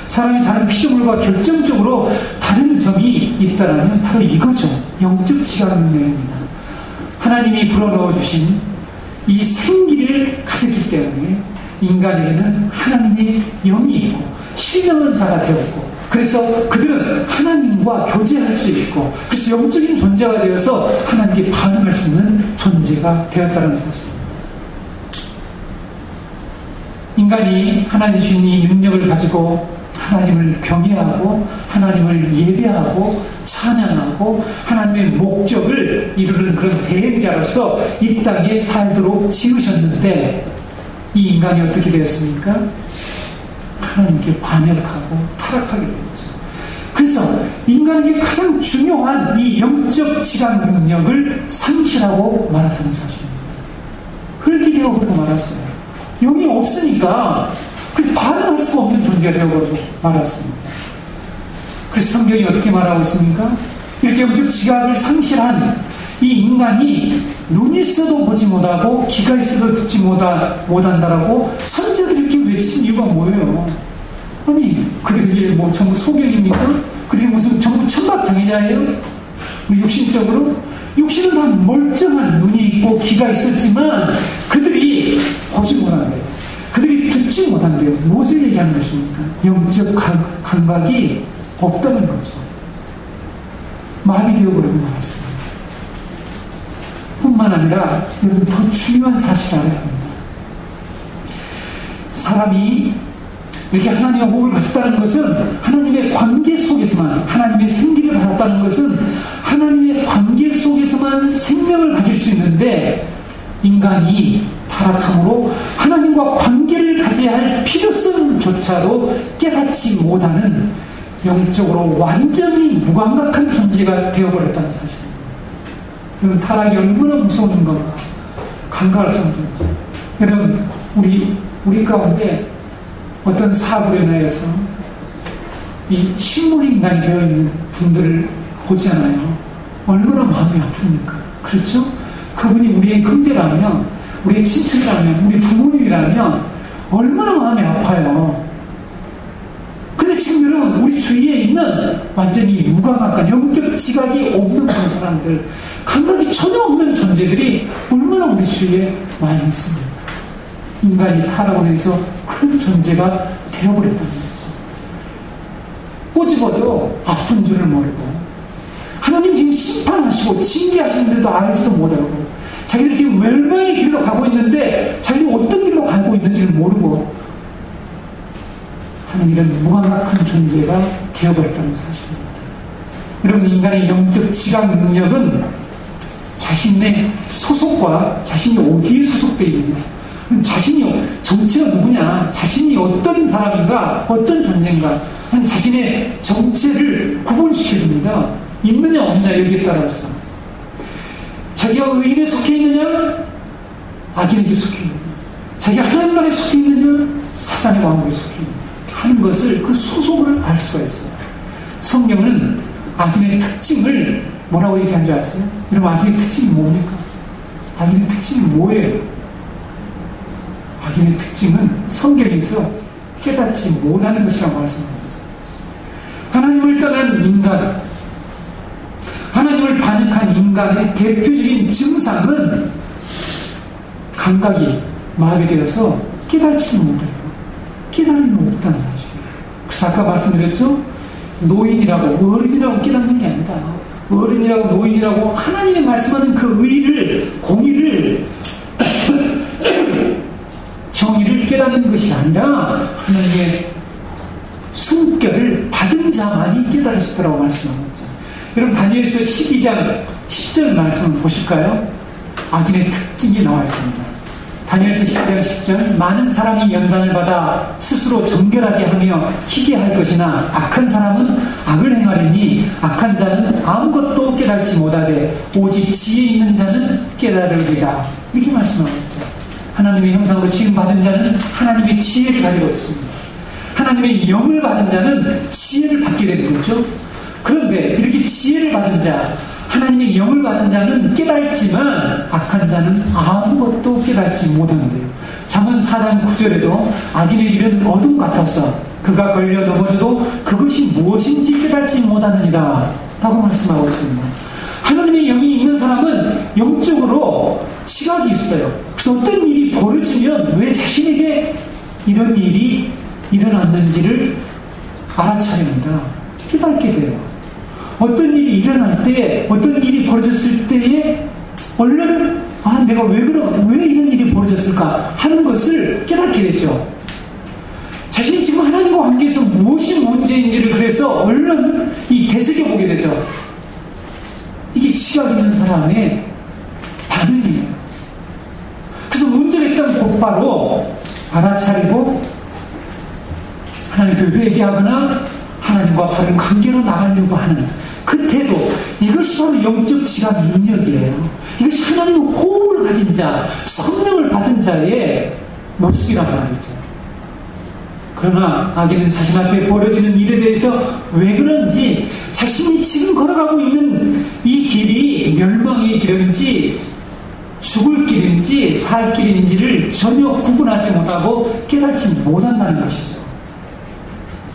사람이 다른 피조물과 결정적으로 다른 점이 있다면 바로 이거죠. 영적 지각 능력입니다. 하나님이 불어넣어 주신 이 생기를 가졌기 때문에 인간에게는 하나님의 영이 있고 신령한 자가 되었고, 그래서 그들은 하나님과 교제할 수 있고, 그래서 영적인 존재가 되어서 하나님께 반응할 수 있는 존재가 되었다는 사실. 인간이 하나님 주신 이 능력을 가지고 하나님을 경외하고 하나님을 예배하고 찬양하고 하나님의 목적을 이루는 그런 대행자로서 이 땅에 살도록 지으셨는데, 이 인간이 어떻게 되었습니까? 하나님께 반역하고 타락하게 되었죠. 그래서 인간에게 가장 중요한 이 영적 지각 능력을 상실하고 말았다는 사실입니다. 흙이 되어버리고 말았어요. 영이 없으니까 그래서 반응할 수가 없는 존재가 되어버리고 말았습니다. 그래서 성경이 어떻게 말하고 있습니까? 이렇게 영적 지각을 상실한 이 인간이 눈이 있어도 보지 못하고 귀가 있어도 듣지 못한다라고 선지자들이 이렇게 외친 이유가 뭐예요? 아니, 그들이 뭐 전부 소경입니까? 그들이 무슨 전부 천박장애자예요? 육신적으로? 육신은 다 멀쩡한 눈이 있고 귀가 있었지만 그들이 보지 못한대요. 그들이 듣지 못한대요. 무엇을 얘기하는 것입니까? 영적 감각이 없다는 거죠. 마비 되어버리고 말았습니다. 뿐만 아니라 여러분, 더 중요한 사실을 알아야 합니다. 사람이 이렇게 하나님의 호흡을 가졌다는 것은 하나님의 관계 속에서만, 하나님의 생기를 받았다는 것은 하나님의 관계 속에서만 생명을 가질 수 있는데, 인간이 타락함으로 하나님과 관계를 가져야 할 필요성조차도 깨닫지 못하는 영적으로 완전히 무감각한 존재가 되어버렸다는 사실입니다. 여러분, 타락이 얼마나 무서운 건가 감각할 수 없는 존재. 여러분, 우리 가운데 어떤 사고로 인하여서 이 식물인간이 되어 있는 분들을 보잖아요. 얼마나 마음이 아픕니까? 그렇죠? 그분이 우리의 형제라면, 우리의 친척이라면, 우리 부모님이라면 얼마나 마음이 아파요. 근데 지금 여러분, 우리 주위에 있는 완전히 무감각한 영적 지각이 없는 그런 사람들, 감각이 전혀 없는 존재들이 얼마나 우리 주위에 많이 있습니다. 인간이 타락을 해서 그런 존재가 되어버렸다는 거죠. 꼬집어도 아픈 줄을 모르고, 하나님 지금 심판하시고 징계하시는데도 알지도 못하고, 자기들 지금 멸망의 길로 가고 있는데 자기들이 어떤 길로 가고 있는지를 모르고 하는 이런 무감각한 존재가 되어버렸다는 사실입니다. 여러분, 인간의 영적 지각 능력은 자신의 소속과 자신이 어디에 소속되어 있느냐, 자신이 정체가 누구냐, 자신이 어떤 사람인가, 어떤 존재인가 하는 자신의 정체를 구분시켜줍니다. 있느냐 없느냐 여기에 따라서. 자기가 의인에 속해 있느냐, 악인에게 속해 있느냐, 자기가 하나님 나라에 속해 있느냐, 사단의 왕국에 속해 있느냐 하는 것을, 그 소속을 알 수가 있어요. 성경은 악인의 특징을 뭐라고 얘기한 줄 아세요? 여러분, 악인의 특징이 뭡니까? 악인의 특징이 뭐예요? 악인의 특징은 성경에서 깨닫지 못하는 것이라고 말씀하셨어요. 하나님을 떠난 인간, 하나님을 반역한 인간의 대표적인 증상은 감각이 마비되어서 깨닫지 못해요. 깨달음이 없다는 사실이에요. 그래서 아까 말씀드렸죠? 노인이라고, 어른이라고 깨닫는 게 아니다. 어른이라고, 노인이라고 하나님의 말씀하는 그 의를, 공의를, 정의를 깨닫는 것이 아니라 하나님의 숨결을 받은 자만이 깨달을 수 있다고 말씀하고 있죠. 여러분, 다니엘서 12장 10절 말씀을 보실까요? 악인의 특징이 나와 있습니다. 다니엘서 10장 10절, 많은 사람이 연단을 받아 스스로 정결하게 하며 희게 할 것이나 악한 사람은 악을 행하리니 악한 자는 아무것도 깨달지 못하되 오직 지혜 있는 자는 깨달으리라. 이렇게 말씀하고 있죠. 하나님의 형상으로 지금 받은 자는 하나님의 지혜를 가지고 있습니다. 하나님의 영을 받은 자는 지혜를 받게 되는 거죠. 그런데 이렇게 지혜를 받은 자, 하나님의 영을 받은 자는 깨달지만 악한 자는 아무것도 깨닫지 못하는데요. 잠언 4장 9절에도 악인의 길은 어둠 같아서 그가 걸려 넘어져도 그것이 무엇인지 깨닫지 못하느니라 라고 말씀하고 있습니다. 하나님의 영이 있는 사람은 영적으로 지각이 있어요. 그래서 어떤 일이 벌어지면 왜 자신에게 이런 일이 일어났는지를 알아차립니다. 깨닫게 돼요. 어떤 일이 일어날 때, 어떤 일이 벌어졌을 때에 얼른 내가 왜 이런 일이 벌어졌을까 하는 것을 깨닫게 되죠. 자신이 지금 하나님과 관계에서 무엇이 문제인지를 그래서 얼른 되새겨보게 되죠. 이게 지각 있는 사람의 반응이에요. 그래서 문제가 있다면 곧바로 알아차리고 하나님께 회개하거나 하나님과 바른 관계로 나가려고 하는 그 태도, 이것이 바로 영적 지각 능력이에요. 이것이 하나님의 호흡을 가진 자, 성령을 받은 자의 모습이란 말이죠. 그러나 악인은 자신 앞에 벌어지는 일에 대해서 왜 그런지, 자신이 지금 걸어가고 있는 이 길이 멸망의 길인지 죽을 길인지 살 길인지를 전혀 구분하지 못하고 깨닫지 못한다는 것이죠.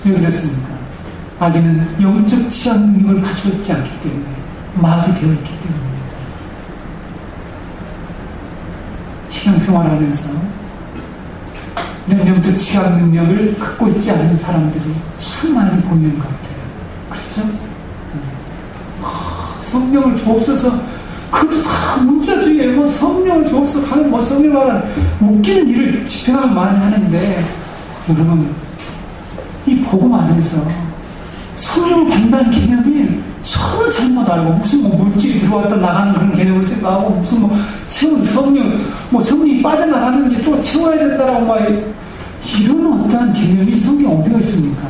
왜 그렇습니까? 악인은 영적 지각 능력을 가지고 있지 않기 때문에, 마비되어 있기 때문입니다. 신앙생활하면서 이런 영적 지각 능력을 갖고 있지 않은 사람들이 참 많이 보이는 것 같아요. 그렇죠? 성령을 주옵소서, 그것도 다 문자주의에 성령을 주옵소서 하는 성령을 웃기는 일을 집행하면 많이 하는데, 여러분, 이 복음 안에서 성령을 받는다는 개념이 전혀 잘못 알고, 무슨 물질이 들어왔다 나가는 그런 개념을 생각하고, 무슨 성령이 빠져나가는지 또 채워야 된다라고 이런 어떠한 개념이 성경 어디가 있습니까?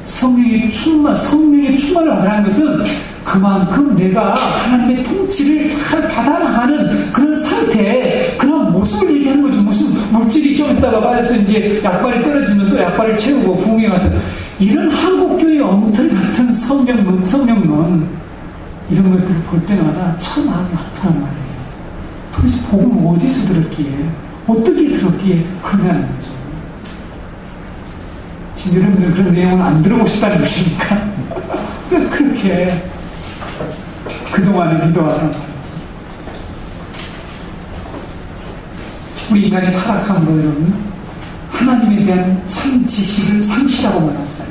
성령의 충만을 받으라는 것은 그만큼 내가 하나님의 통치를 잘 받아나가는 그런 상태, 그런 모습을 얘기하는 거죠. 무슨 물질이 좀 있다가 빠져서 이제 약발이 떨어지면 또 약발을 채우고 부흥에 가서, 이런 한국교회의 엉터리 같은 성령론 이런 것들을 볼 때마다 참 마음이 아프단 말이에요. 도대체 복음 어디서 들었기에, 어떻게 들었기에 그러냐는 거죠. 지금 여러분들 그런 내용을 안 들어보시다는 것입니까? 그렇게 그동안에 믿어왔단 말이죠. 우리 인간의 타락함으로 여러분, 하나님에 대한 참 지식을 상실하고 말았어요.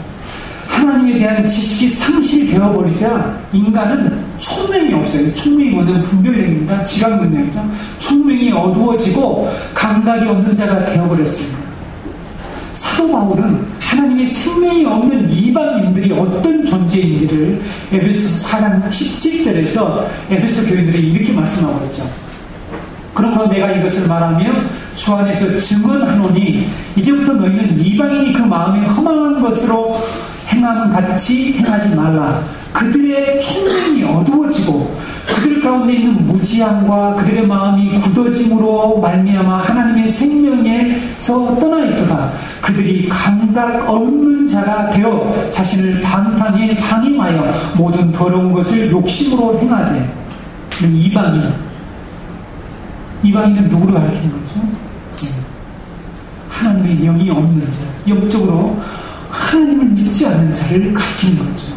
하나님에 대한 지식이 상실되어버리자 인간은 총명이 없어요. 총명이 뭐냐면 분별력입니다. 지각 능력이죠. 총명이 어두워지고 감각이 없는 자가 되어버렸습니다. 사도 바울은 하나님의 생명이 없는 이방인들이 어떤 존재인지를 에베소서 4장 17절에서 에베소 교인들이 이렇게 말씀하고 있죠. 그러므로 내가 이것을 말하며 주 안에서 증언하노니 이제부터 너희는 이방인이 그 마음에 허망한 것으로 행함 같이 행하지 말라. 그들의 총명이 어두워지고 그들 가운데 있는 무지함과 그들의 마음이 굳어짐으로 말미암아 하나님의 생명에서 떠나 있도다. 그들이 감각 없는 자가 되어 자신을 방탕에 방임하여 모든 더러운 것을 욕심으로 행하되. 이방인은 누구를 가리키는 거죠? 하나님의 영이 없는 자, 영적으로 하나님을 믿지 않는 자를 가리키는 거죠.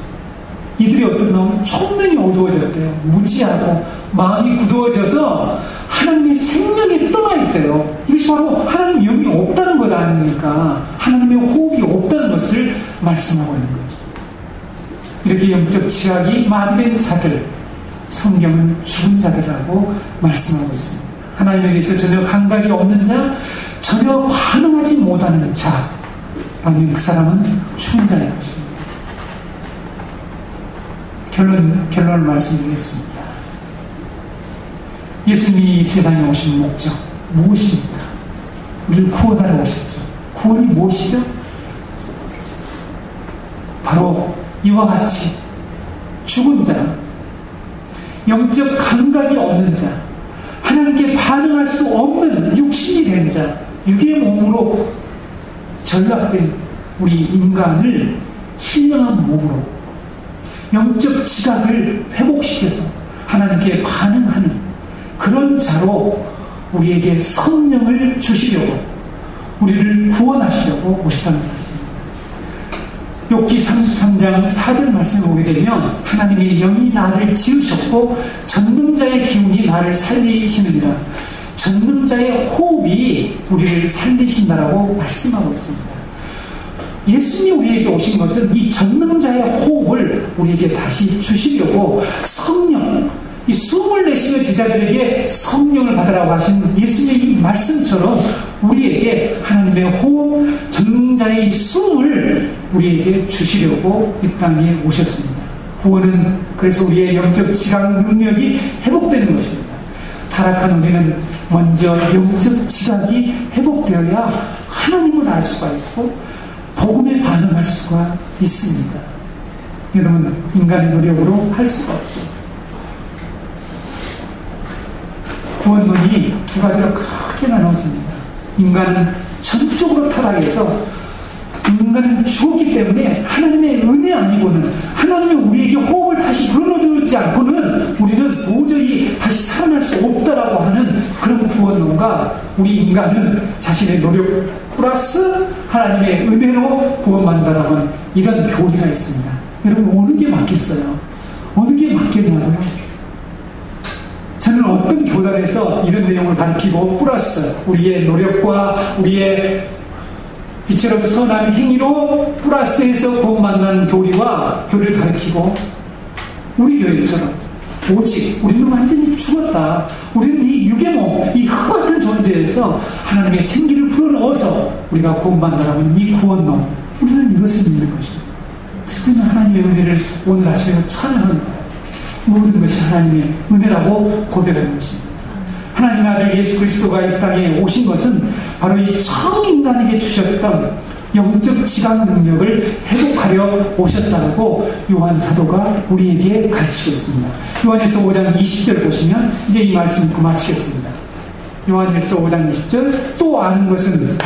이들이 어떤 놈 총명이 어두워졌대요. 무지하고 마음이 굳어져서 하나님의 생명이 떠나 있대요. 이것이 바로 하나님의 영이 없다는 것 아닙니까? 하나님의 호흡이 없다는 것을 말씀하고 있는 거죠. 이렇게 영적 지각이 마비된 자들, 성경은 죽은 자들이라고 말씀하고 있습니다. 하나님에 대해서 전혀 감각이 없는 자, 전혀 반응하지 못하는 자라면 그 사람은 죽은 자인 것입니다. 결론을 말씀드리겠습니다. 예수님이 이 세상에 오신 목적 무엇입니까? 우리를 구원하러 오셨죠. 구원이 무엇이죠? 바로 이와 같이 죽은 자, 영적 감각이 없는 자, 하나님께 반응할 수 없는 육신이 된 자, 육의 몸으로 전락된 우리 인간을 신령한 몸으로 영적 지각을 회복시켜서 하나님께 반응하는 그런 자로 우리에게 성령을 주시려고, 우리를 구원하시려고 오셨다는 사실입니다. 욥기 33장 4절 말씀을 보게 되면 하나님의 영이 나를 지으셨고 전능자의 기운이 나를 살리시느니라. 전능자의 호흡이 우리를 살리신다라고 말씀하고 있습니다. 예수님이 우리에게 오신 것은 이 전능자의 호흡을 우리에게 다시 주시려고 성령, 이 숨을 내쉬는 제자들에게 성령을 받으라고 하신 예수님의 이 말씀처럼 우리에게 하나님의 호흡, 전능자의 이 숨을 우리에게 주시려고 이 땅에 오셨습니다. 구원은 그래서 우리의 영적 지각 능력이 회복되는 것입니다. 타락한 우리는 먼저 영적 지각이 회복되어야 하나님을 알 수가 있고 복음에 반응할 수가 있습니다. 여러분, 인간의 노력으로 할 수가 없죠. 구원론이 두 가지로 크게 나눠집니다. 인간은 전적으로 타락해서 인간은 죽었기 때문에 하나님의 은혜 아니고는, 하나님이 우리에게 호흡을 다시 불어넣지 않고는 우리는 도저히 다시 살아날 수 없다라고 하는 그런 구원론과, 우리 인간은 자신의 노력 플러스 하나님의 은혜로 구원받는다라고 하는 이런 교리가 있습니다. 여러분, 어느 게 맞겠어요? 어느 게 맞겠냐고요? 저는 어떤 교단에서 이런 내용을 가르치고 플러스 우리의 노력과 우리의 이처럼 선한 행위로 플러스해서 구원받는 교리를 가르치고, 우리 교회처럼 오직 우리는 완전히 죽었다, 우리는 이 육의 몸, 이 흙 같은 존재에서 하나님의 생기를 불어넣어서 우리가 구원받는다라는 이 구원론, 우리는 이것을 믿는 것입니다. 그래서 우리는 하나님의 은혜를 오늘 아침에 찬양하는 거예요. 모든 것이 하나님의 은혜라고 고백하는 것입니다. 하나님의 아들 예수 그리스도가 이 땅에 오신 것은 바로 이 처음 인간에게 주셨던 영적 지각 능력을 회복하려 오셨다고 요한 사도가 우리에게 가르치고 있습니다. 요한일서 5장 20절 보시면 이제 이 말씀 듣고 마치겠습니다. 요한일서 5장 20절, 또 아는 것은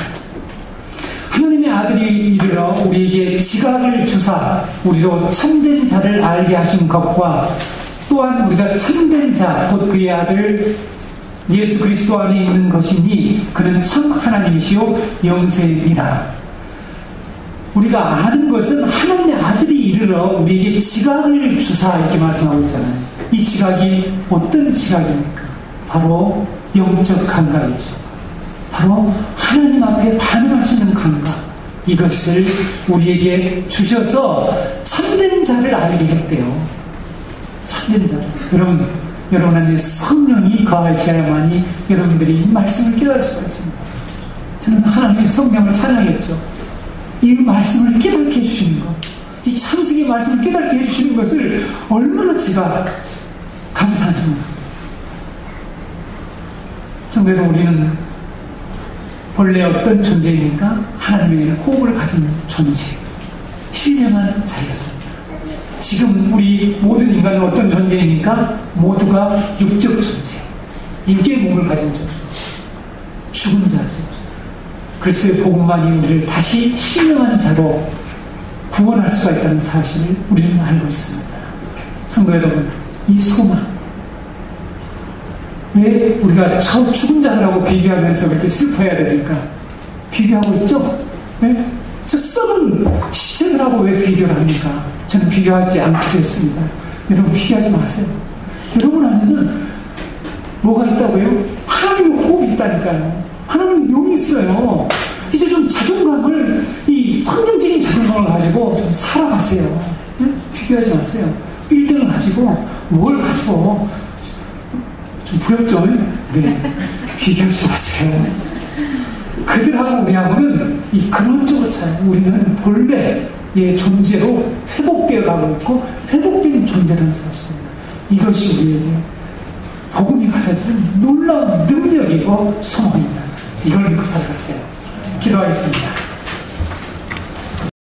하나님의 아들이 이르러 우리에게 지각을 주사 우리로 참된 자를 알게 하신 것과, 또한 우리가 참된 자, 곧 그의 아들 예수 그리스도 안에 있는 것이니 그는 참 하나님이시요 영생이다. 우리가 아는 것은 하나님의 아들이 이르러 우리에게 지각을 주사 이렇게 말씀하고 있잖아요. 이 지각이 어떤 지각입니까? 바로 영적 감각이죠. 바로 하나님 앞에 반응할 수 있는 감각, 이것을 우리에게 주셔서 참된 자를 알게 했대요. 참된 자를. 여러분 안에 성령이 거하셔야만이 여러분들이 말씀을 깨달을 수가 있습니다. 저는 하나님의 성령을 찬양했죠. 이 말씀을 깨닫게 해주시는 것, 이 창세기 말씀을 깨닫게 해주시는 것을 얼마나 제가 감사합니다. 성도 여러분, 우리는 본래 어떤 존재입니까? 하나님의 호흡을 가진 존재, 신령한 자였습니다. 지금 우리 모든 인간은 어떤 존재입니까? 모두가 육적 존재, 육의 몸을 가진 존재, 죽은 자죠. 그리스도의 복음만이 우리를 다시 신령한 자로 구원할 수가 있다는 사실을 우리는 알고 있습니다. 성도 여러분, 이 소망, 왜 우리가 저 죽은 자라고 비교하면서 그렇게 슬퍼해야 됩니까? 비교하고 있죠? 네? 저 썩은 시체들하고 왜 비교를 합니까? 저는 비교하지 않기로 했습니다. 여러분 비교하지 마세요. 여러분 안에는 뭐가 있다고요? 하나님의 호흡이 있다니까요. 하나님의 영이 있어요. 이제 좀 자존감을, 이 성경적인 자존감을 가지고 좀 살아가세요. 네? 비교하지 마세요. 1등을 가지고 뭘 가지고 좀 부럽죠? 네. 비교하지 마세요. 그들하고 우리하고는 이 근원적으로 차요. 우리는 본래의 존재로 회복되어 가고 있고 회복된 존재라는 사실입니다. 이것이 우리에게 복음이 가져주는 놀라운 능력이고 소망입니다. 이걸 믿고 살아가세요. 기도하겠습니다.